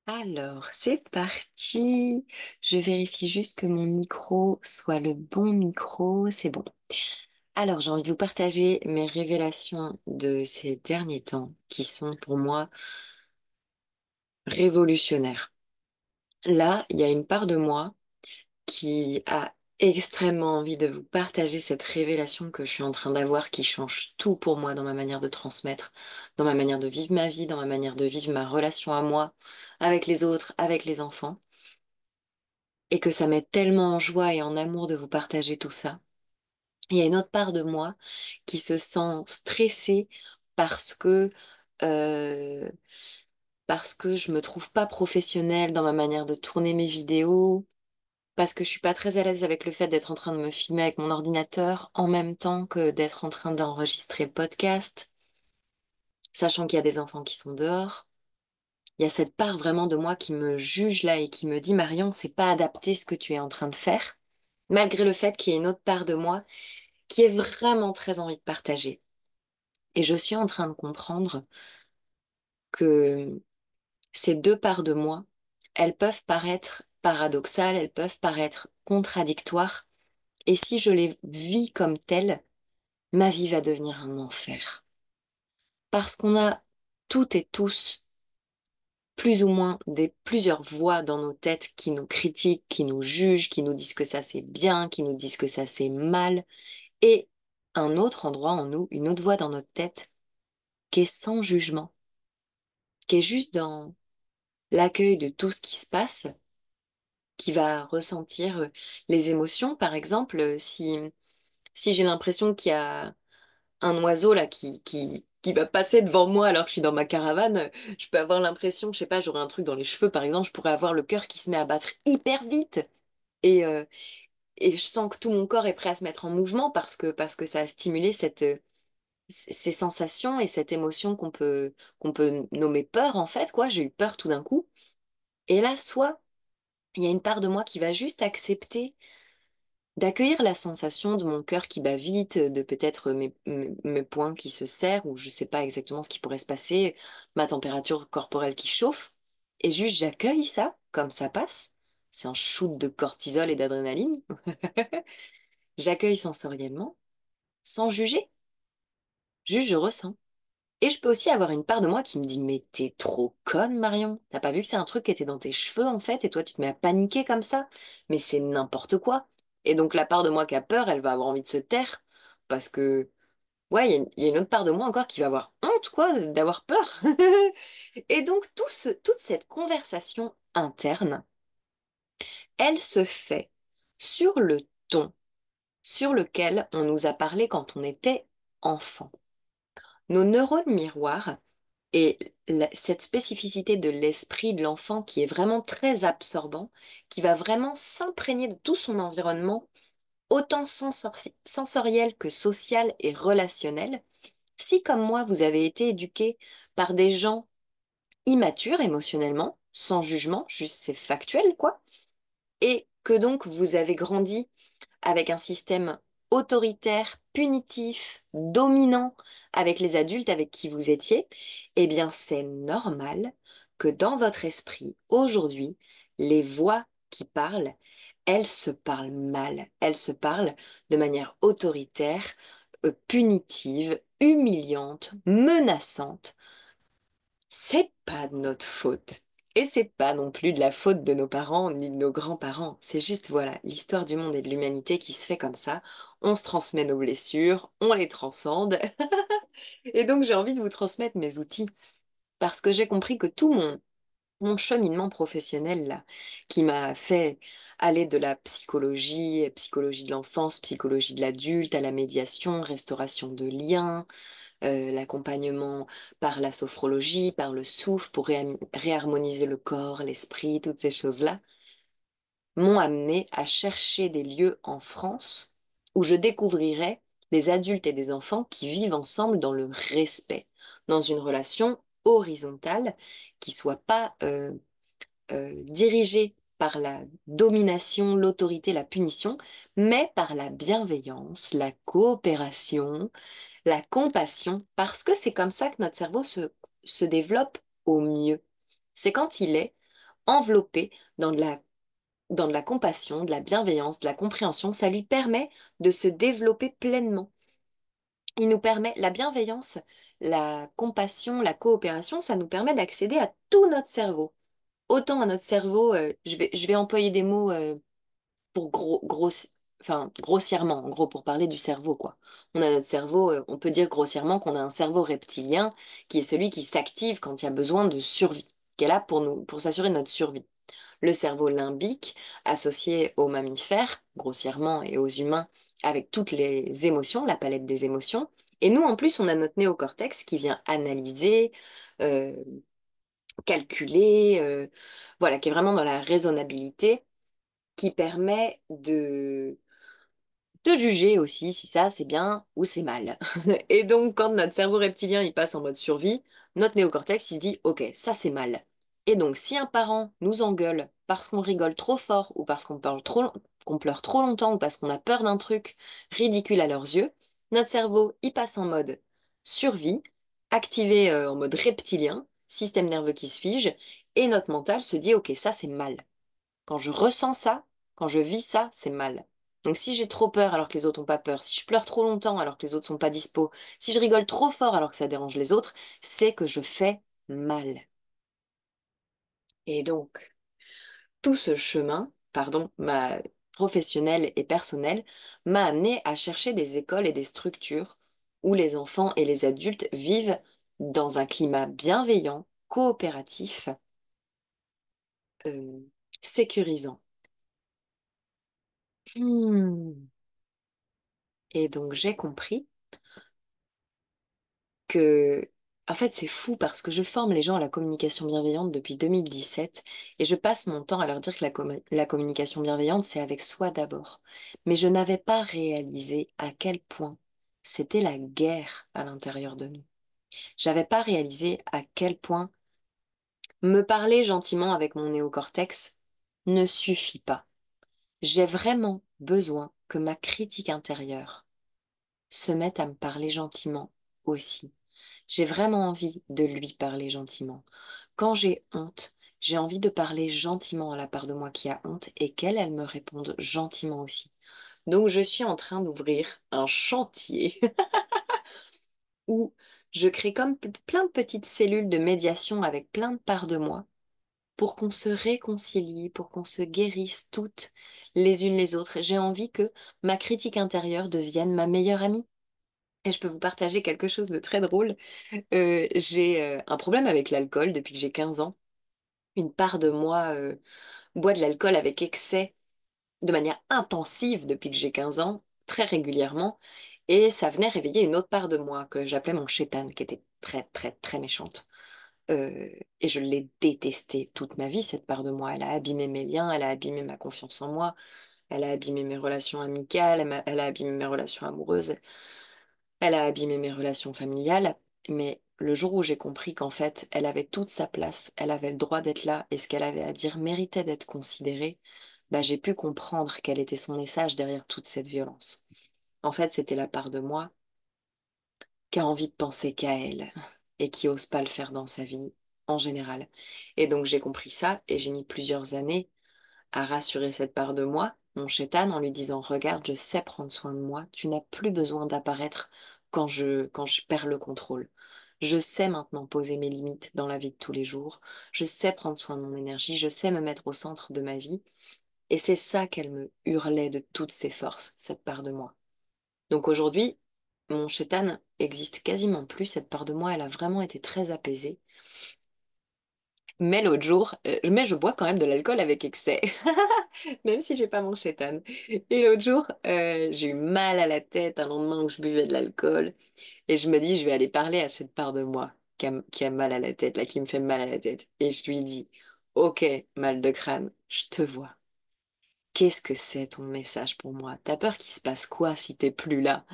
Alors, c'est parti. Je vérifie juste que mon micro soit le bon micro. C'est bon. Alors, j'ai envie de vous partager mes révélations de ces derniers temps qui sont pour moi révolutionnaires. Là, il y a une part de moi qui a extrêmement envie de vous partager cette révélation que je suis en train d'avoir qui change tout pour moi dans ma manière de transmettre, dans ma manière de vivre ma vie, dans ma manière de vivre ma relation à moi, avec les autres, avec les enfants. Et que ça m'est tellement en joie et en amour de vous partager tout ça. Il y a une autre part de moi qui se sent stressée parce que euh, parce que je me trouve pas professionnelle dans ma manière de tourner mes vidéos, parce que je suis pas très à l'aise avec le fait d'être en train de me filmer avec mon ordinateur en même temps que d'être en train d'enregistrer le podcast, sachant qu'il y a des enfants qui sont dehors. Il y a cette part vraiment de moi qui me juge là et qui me dit Marion, c'est pas adapté ce que tu es en train de faire, malgré le fait qu'il y ait une autre part de moi qui est vraiment très envie de partager. Et je suis en train de comprendre que ces deux parts de moi, elles peuvent paraître paradoxales, elles peuvent paraître contradictoires, et si je les vis comme telles, ma vie va devenir un enfer. Parce qu'on a toutes et tous plus ou moins plusieurs voix dans nos têtes qui nous critiquent, qui nous jugent, qui nous disent que ça c'est bien, qui nous disent que ça c'est mal, et un autre endroit en nous, une autre voix dans notre tête qui est sans jugement, qui est juste dans l'accueil de tout ce qui se passe, qui va ressentir les émotions. Par exemple, si j'ai l'impression qu'il y a un oiseau là qui va passer devant moi alors que je suis dans ma caravane, je peux avoir l'impression, je sais pas, j'aurais un truc dans les cheveux par exemple, je pourrais avoir le cœur qui se met à battre hyper vite. Et, euh, et je sens que tout mon corps est prêt à se mettre en mouvement parce que ça a stimulé ces sensations et cette émotion qu'on peut nommer peur en fait, quoi. J'ai eu peur tout d'un coup. Et là, soit il y a une part de moi qui va juste accepter d'accueillir la sensation de mon cœur qui bat vite, de peut-être mes poings qui se serrent, ou je sais pas exactement ce qui pourrait se passer, ma température corporelle qui chauffe, et juste j'accueille ça, comme ça passe. C'est un shoot de cortisol et d'adrénaline. J'accueille sensoriellement, sans juger. Juste je ressens. Et je peux aussi avoir une part de moi qui me dit, mais t'es trop conne, Marion. T'as pas vu que c'est un truc qui était dans tes cheveux, en fait, et toi, tu te mets à paniquer comme ça? Mais c'est n'importe quoi. Et donc, la part de moi qui a peur, elle va avoir envie de se taire. Parce que, ouais, il y a une autre part de moi encore qui va avoir honte, quoi, d'avoir peur. Et donc, toute cette conversation interne, elle se fait sur le ton sur lequel on nous a parlé quand on était enfant. Nos neurones miroirs et cette spécificité de l'esprit de l'enfant qui est vraiment très absorbant, qui va vraiment s'imprégner de tout son environnement, autant sensoriel que social et relationnel. Si, comme moi, vous avez été éduqué par des gens immatures émotionnellement, sans jugement, juste c'est factuel, quoi, et que donc vous avez grandi avec un système autoritaire, punitif, dominant avec les adultes avec qui vous étiez, eh bien c'est normal que dans votre esprit, aujourd'hui, les voix qui parlent, elles se parlent mal, elles se parlent de manière autoritaire, punitive, humiliante, menaçante. C'est pas de notre faute. Et c'est pas non plus de la faute de nos parents ni de nos grands-parents. C'est juste, voilà, l'histoire du monde et de l'humanité qui se fait comme ça. On se transmet nos blessures, on les transcende. Et donc, j'ai envie de vous transmettre mes outils. Parce que j'ai compris que tout mon cheminement professionnel, là, qui m'a fait aller de la psychologie, psychologie de l'enfance, psychologie de l'adulte, à la médiation, restauration de liens, l'accompagnement par la sophrologie, par le souffle pour réharmoniser le corps, l'esprit, toutes ces choses-là, m'ont amené à chercher des lieux en France où je découvrirais des adultes et des enfants qui vivent ensemble dans le respect, dans une relation horizontale qui soit pas dirigée par la domination, l'autorité, la punition, mais par la bienveillance, la coopération, la compassion, parce que c'est comme ça que notre cerveau se développe au mieux. C'est quand il est enveloppé dans de la compassion, de la bienveillance, de la compréhension. Ça lui permet de se développer pleinement. Il nous permet la bienveillance, la compassion, la coopération, ça nous permet d'accéder à tout notre cerveau. Autant à notre cerveau, je vais employer des mots pour enfin, grossièrement, en gros, pour parler du cerveau, quoi. On a notre cerveau, on peut dire grossièrement qu'on a un cerveau reptilien qui est celui qui s'active quand il y a besoin de survie, qui est là pour nous, pour s'assurer de notre survie. Le cerveau limbique, associé aux mammifères, grossièrement, et aux humains, avec toutes les émotions, la palette des émotions. Et nous, en plus, on a notre néocortex qui vient analyser, euh, calculer, voilà, qui est vraiment dans la raisonnabilité, qui permet de juger aussi si ça c'est bien ou c'est mal. Et donc quand notre cerveau reptilien il passe en mode survie, notre néocortex il se dit ok ça c'est mal. Et donc si un parent nous engueule parce qu'on rigole trop fort ou parce qu'on pleure trop longtemps ou parce qu'on a peur d'un truc ridicule à leurs yeux, notre cerveau il passe en mode survie, activé en mode reptilien, système nerveux qui se fige, et notre mental se dit ok ça c'est mal. Quand je ressens ça, quand je vis ça, c'est mal. Donc si j'ai trop peur alors que les autres n'ont pas peur, si je pleure trop longtemps alors que les autres sont pas dispo, si je rigole trop fort alors que ça dérange les autres, c'est que je fais mal. Et donc, tout ce chemin, pardon, professionnel et personnel, m'a amené à chercher des écoles et des structures où les enfants et les adultes vivent dans un climat bienveillant, coopératif, euh, sécurisant. Hmm. Et donc j'ai compris que, en fait, c'est fou parce que je forme les gens à la communication bienveillante depuis 2017 et je passe mon temps à leur dire que la communication bienveillante, c'est avec soi d'abord. Mais je n'avais pas réalisé à quel point c'était la guerre à l'intérieur de nous. J'avais pas réalisé à quel point me parler gentiment avec mon néocortex ne suffit pas. J'ai vraiment besoin que ma critique intérieure se mette à me parler gentiment aussi. J'ai vraiment envie de lui parler gentiment. Quand j'ai honte, j'ai envie de parler gentiment à la part de moi qui a honte et qu'elle, elle me réponde gentiment aussi. Donc je suis en train d'ouvrir un chantier où je crée comme plein de petites cellules de médiation avec plein de parts de moi pour qu'on se réconcilie, pour qu'on se guérisse toutes les unes les autres. J'ai envie que ma critique intérieure devienne ma meilleure amie. Et je peux vous partager quelque chose de très drôle. J'ai un problème avec l'alcool depuis que j'ai 15 ans. Une part de moi boit de l'alcool avec excès de manière intensive depuis que j'ai 15 ans, très régulièrement. Et ça venait réveiller une autre part de moi que j'appelais mon chétan, qui était très, très, très méchante. Euh, et je l'ai détestée toute ma vie, cette part de moi. Elle a abîmé mes liens, elle a abîmé ma confiance en moi, elle a abîmé mes relations amicales, elle a abîmé mes relations amoureuses. Elle a abîmé mes relations familiales, mais le jour où j'ai compris qu'en fait, elle avait toute sa place, elle avait le droit d'être là et ce qu'elle avait à dire méritait d'être considéré, bah, j'ai pu comprendre quel était son message derrière toute cette violence. En fait, c'était la part de moi qui a envie de penser qu'à elle et qui ose pas le faire dans sa vie en général. Et donc j'ai compris ça et j'ai mis plusieurs années à rassurer cette part de moi, mon chétan, en lui disant, regarde, je sais prendre soin de moi, tu n'as plus besoin d'apparaître quand je perds le contrôle. Je sais maintenant poser mes limites dans la vie de tous les jours, je sais prendre soin de mon énergie, je sais me mettre au centre de ma vie, et c'est ça qu'elle me hurlait de toutes ses forces, cette part de moi. Donc aujourd'hui, mon chétan existe quasiment plus, cette part de moi, elle a vraiment été très apaisée. Mais l'autre jour, mais je bois quand même de l'alcool avec excès, même si j'ai pas mon chétan. Et l'autre jour, j'ai eu mal à la tête un lendemain où je buvais de l'alcool, et je me dis, je vais aller parler à cette part de moi qui a mal à la tête, là, qui me fait mal à la tête. Et je lui dis, ok, mal de crâne, je te vois. Qu'est-ce que c'est ton message pour moi? T'as peur qu'il se passe quoi si t'es plus là?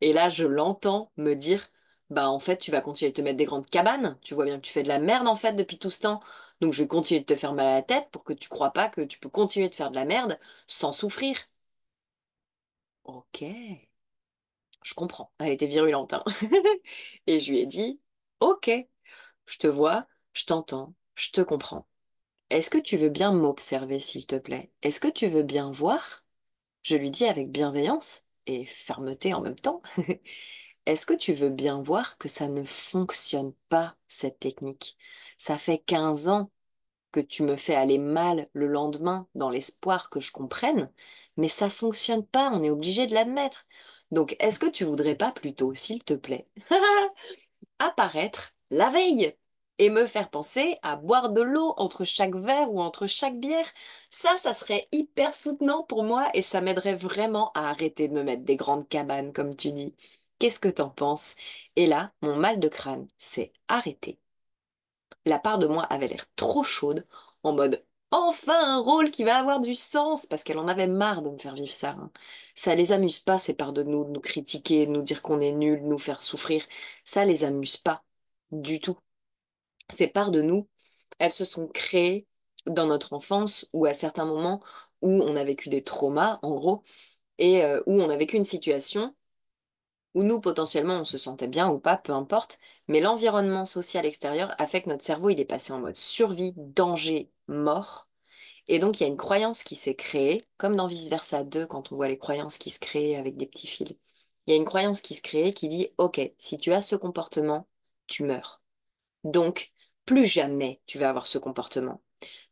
Et là, je l'entends me dire, bah en fait, tu vas continuer de te mettre des grandes cabanes. Tu vois bien que tu fais de la merde en fait depuis tout ce temps. Donc je vais continuer de te faire mal à la tête pour que tu crois pas que tu peux continuer de faire de la merde sans souffrir. Ok, je comprends. Elle était virulente, hein. Et je lui ai dit, ok, je te vois, je t'entends, je te comprends. est-ce que tu veux bien m'observer, s'il te plaît? Est-ce que tu veux bien voir? Je lui dis avec bienveillance et fermeté en même temps. Est-ce que tu veux bien voir que ça ne fonctionne pas, cette technique? Ça fait 15 ans que tu me fais aller mal le lendemain dans l'espoir que je comprenne, mais ça fonctionne pas, on est obligé de l'admettre. Donc, est-ce que tu voudrais pas plutôt, s'il te plaît, apparaître la veille et me faire penser à boire de l'eau entre chaque verre ou entre chaque bière? Ça serait hyper soutenant pour moi et ça m'aiderait vraiment à arrêter de me mettre des grandes cabanes, comme tu dis. Qu'est-ce que t'en penses? Et là, mon mal de crâne s'est arrêté. La part de moi avait l'air trop chaude, en mode enfin un rôle qui va avoir du sens, parce qu'elle en avait marre de me faire vivre ça, hein. Ça les amuse pas, ces parts de nous critiquer, de nous dire qu'on est nuls, de nous faire souffrir. Ça les amuse pas du tout. Ces parts de nous, elles se sont créées dans notre enfance ou à certains moments où on a vécu des traumas, en gros, et où on a vécu une situation où nous, potentiellement, on se sentait bien ou pas, peu importe, mais l'environnement social extérieur a fait que notre cerveau, il est passé en mode survie, danger, mort. Et donc, il y a une croyance qui s'est créée, comme dans Vice-Versa 2, quand on voit les croyances qui se créent avec des petits fils. Il y a une croyance qui se crée qui dit, OK, si tu as ce comportement, tu meurs. Donc, plus jamais tu vas avoir ce comportement.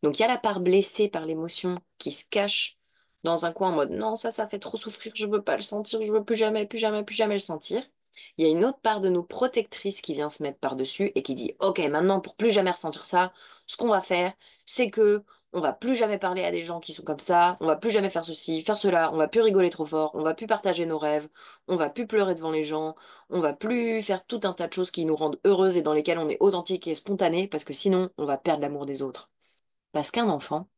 Donc il y a la part blessée par l'émotion qui se cache dans un coin en mode non, ça fait trop souffrir, je veux pas le sentir, je veux plus jamais, plus jamais, plus jamais le sentir. Il y a une autre part de nous protectrices qui vient se mettre par-dessus et qui dit ok, maintenant pour plus jamais ressentir ça, ce qu'on va faire, c'est que on va plus jamais parler à des gens qui sont comme ça, on va plus jamais faire ceci, faire cela, on va plus rigoler trop fort, on va plus partager nos rêves, on va plus pleurer devant les gens, on va plus faire tout un tas de choses qui nous rendent heureuses et dans lesquelles on est authentique et spontané parce que sinon on va perdre l'amour des autres. Parce qu'un enfant,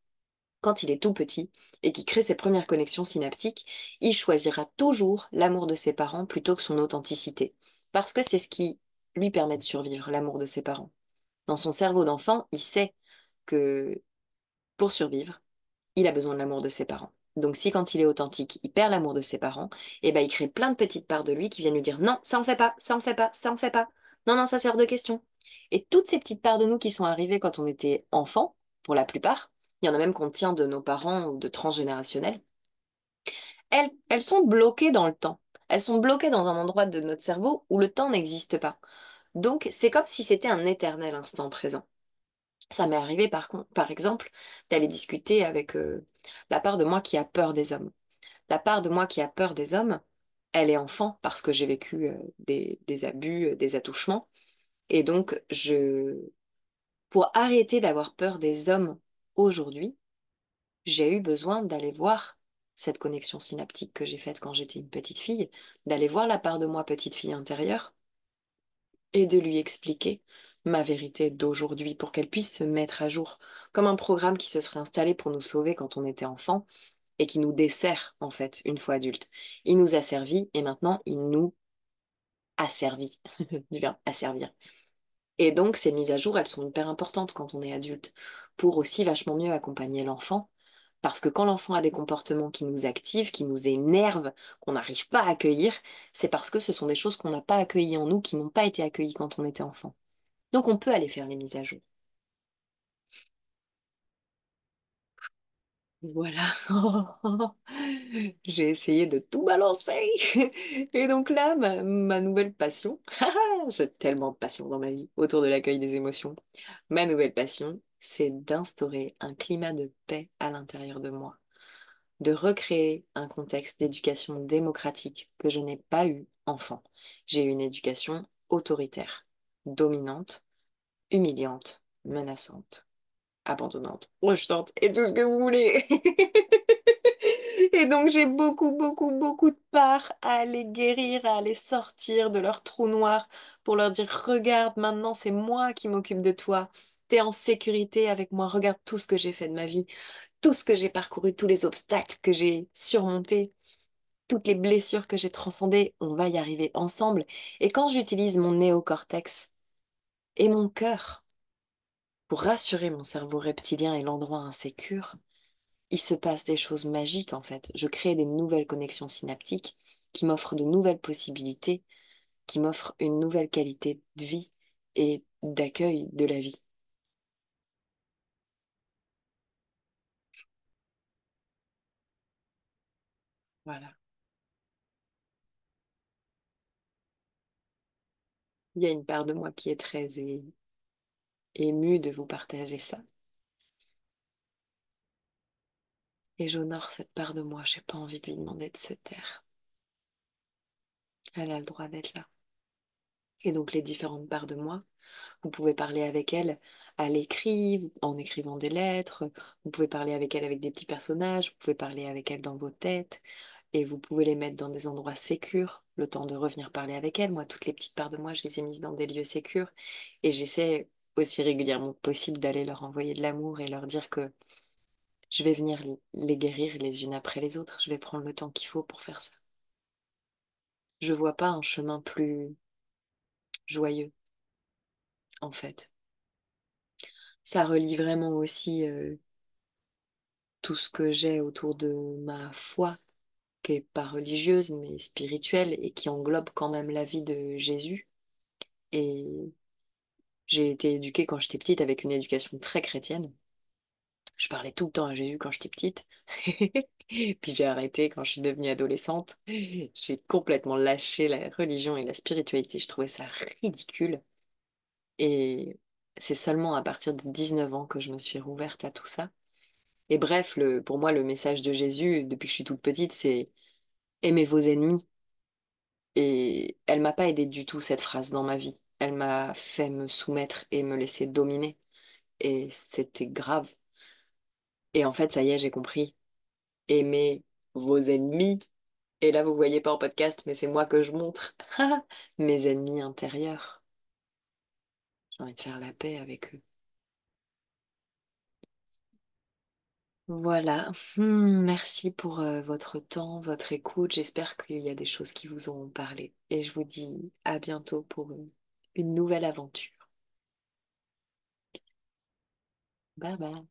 quand il est tout petit et qu'il crée ses premières connexions synaptiques, il choisira toujours l'amour de ses parents plutôt que son authenticité. Parce que c'est ce qui lui permet de survivre, l'amour de ses parents. Dans son cerveau d'enfant, il sait que pour survivre, il a besoin de l'amour de ses parents. Donc si quand il est authentique, il perd l'amour de ses parents, et ben il crée plein de petites parts de lui qui viennent lui dire non, ça on fait pas, ça on fait pas, ça on fait pas. Non, non, ça c'est hors de question. Et toutes ces petites parts de nous qui sont arrivées quand on était enfant, pour la plupart, il y en a même qu'on tient de nos parents ou de transgénérationnels, elles sont bloquées dans le temps. Elles sont bloquées dans un endroit de notre cerveau où le temps n'existe pas. Donc c'est comme si c'était un éternel instant présent. Ça m'est arrivé par exemple d'aller discuter avec la part de moi qui a peur des hommes. La part de moi qui a peur des hommes, elle est enfant parce que j'ai vécu des abus, des attouchements. Et donc, pour arrêter d'avoir peur des hommes aujourd'hui, j'ai eu besoin d'aller voir cette connexion synaptique que j'ai faite quand j'étais une petite fille, d'aller voir la part de moi petite fille intérieure et de lui expliquer ma vérité d'aujourd'hui pour qu'elle puisse se mettre à jour, comme un programme qui se serait installé pour nous sauver quand on était enfant et qui nous dessert en fait une fois adulte. Il nous a servi et maintenant il nous asservit, du verbe asservir. Et donc ces mises à jour, elles sont hyper importantes quand on est adulte pour aussi vachement mieux accompagner l'enfant. Parce que quand l'enfant a des comportements qui nous activent, qui nous énervent, qu'on n'arrive pas à accueillir, c'est parce que ce sont des choses qu'on n'a pas accueillies en nous, qui n'ont pas été accueillies quand on était enfant. Donc on peut aller faire les mises à jour. Voilà. J'ai essayé de tout balancer. Et donc là, ma nouvelle passion, j'ai tellement de passion dans ma vie autour de l'accueil des émotions. Ma nouvelle passion, c'est d'instaurer un climat de paix à l'intérieur de moi, de recréer un contexte d'éducation démocratique que je n'ai pas eu enfant. J'ai eu une éducation autoritaire, dominante, humiliante, menaçante, abandonnante, rejetante et tout ce que vous voulez. Et donc j'ai beaucoup, beaucoup, beaucoup de part à aller guérir, à aller sortir de leur trou noir pour leur dire, regarde, maintenant c'est moi qui m'occupe de toi. T'es en sécurité avec moi. Regarde tout ce que j'ai fait de ma vie, tout ce que j'ai parcouru, tous les obstacles que j'ai surmontés, toutes les blessures que j'ai transcendées. On va y arriver ensemble. Et quand j'utilise mon néocortex et mon cœur pour rassurer mon cerveau reptilien et l'endroit insécure, il se passe des choses magiques en fait. Je crée des nouvelles connexions synaptiques qui m'offrent de nouvelles possibilités, qui m'offrent une nouvelle qualité de vie et d'accueil de la vie. Voilà. Il y a une part de moi qui est très émue de vous partager ça. Et j'honore cette part de moi. J'ai pas envie de lui demander de se taire. Elle a le droit d'être là. Et donc les différentes parts de moi, vous pouvez parler avec elle à l'écrit, en écrivant des lettres. Vous pouvez parler avec elle avec des petits personnages. Vous pouvez parler avec elle dans vos têtes. Et vous pouvez les mettre dans des endroits sécures, le temps de revenir parler avec elle. Moi, toutes les petites parts de moi, je les ai mises dans des lieux sécures. Et j'essaie aussi régulièrement que possible d'aller leur envoyer de l'amour et leur dire que je vais venir les guérir les unes après les autres. Je vais prendre le temps qu'il faut pour faire ça. Je vois pas un chemin plus joyeux, en fait. Ça relie vraiment aussi tout ce que j'ai autour de ma foi, qui est pas religieuse, mais spirituelle, et qui englobe quand même la vie de Jésus. Et j'ai été éduquée quand j'étais petite avec une éducation très chrétienne. Je parlais tout le temps à Jésus quand j'étais petite. Puis j'ai arrêté quand je suis devenue adolescente. J'ai complètement lâché la religion et la spiritualité. Je trouvais ça ridicule. Et c'est seulement à partir de 19 ans que je me suis rouverte à tout ça. Et bref, pour moi, le message de Jésus, depuis que je suis toute petite, c'est aimez vos ennemis. Et elle m'a pas aidé du tout, cette phrase, dans ma vie. Elle m'a fait me soumettre et me laisser dominer. Et c'était grave. Et en fait, ça y est, j'ai compris. Aimez vos ennemis. Et là, vous voyez pas en podcast, mais c'est moi que je montre. Mes ennemis intérieurs. J'ai envie de faire la paix avec eux. Voilà. Merci pour votre temps, votre écoute. J'espère qu'il y a des choses qui vous ont parlé. Et je vous dis à bientôt pour une nouvelle aventure. Bye bye.